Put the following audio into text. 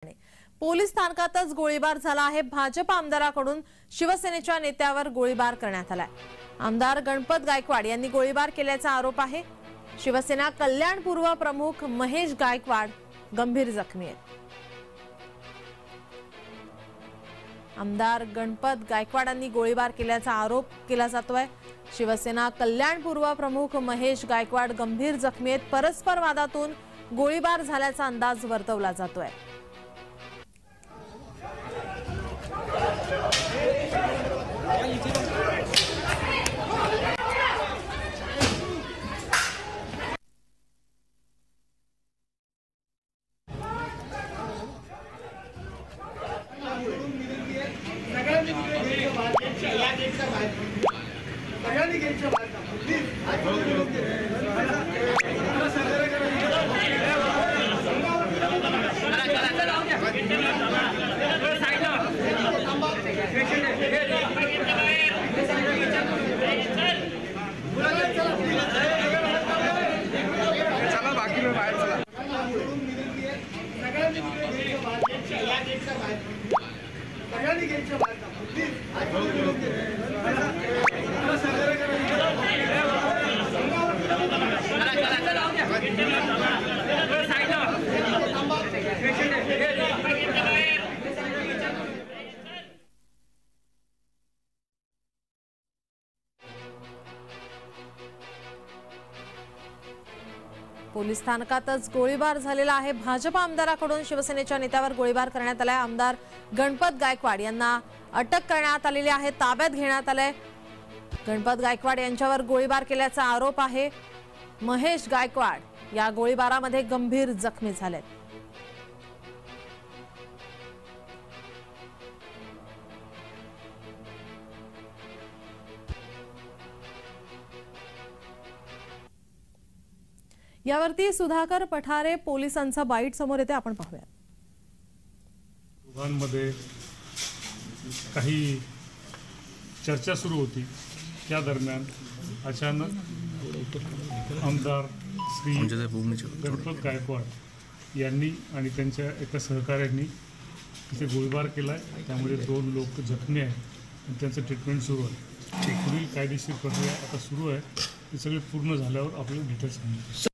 Police स्थानकातच गोळीबार झाला आहे। भाजप आमदाराकडून शिवसेनेच्या नेत्यावर गोळीबार करण्यात आलाय। आमदार गणपत गायकवाड यांनी गोळीबार केल्याचा आरोप आहे। शिवसेना कल्याण पूर्व प्रमुख महेश गायकवाड गंभीर जखमी आहेत। आमदार गणपत गायकवाडांनी गोळीबार केल्याचा आरोप केला जातोय। शिवसेना कल्याण पूर्व प्रमुख महेश गायकवाड गंभीर जखमी आहेत। परस्पर वादातून गोळीबार झाल्याचा अंदाज वर्तवला जातोय। पोलीस स्थानकातच गोळीबार झालेला आहे। भाजप आमदाराकडून शिवसेनेच्या नेत्यावर गोळीबार करण्यात आलाय। आमदार गणपत गायकवाड यांना अटक करण्यात आलेली आहे, ताब्यात घेण्यात आलंय। गणपत गायकवाड यांच्यावर गोळीबार केल्याचा आरोप आहे। महेश गायकवाड या गोळीबारामध्ये गंभीर जखमी झालेत। यावरती सुधाकर पठारे पोलिसांचा बाईट समोर येते, आपण पाहूया। दोघांमध्ये काही चर्चा सुरू होती, त्या दरम्यान अचानक आमदार श्री गणपत गायकवाड यांनी आणि त्यांच्या एका सहकाऱ्यांनी तिथे गोळीबार केलाय। त्यामुळे 2 लोक जखमी आहेत आणि त्यांचं ट्रीटमेंट सुरू आहे। पुढील कायदेशीर प्रक्रिया आता सुरू आहे, ती सगळी पूर्ण झाल्यावर आपल्याला डिटेल्स सांगू।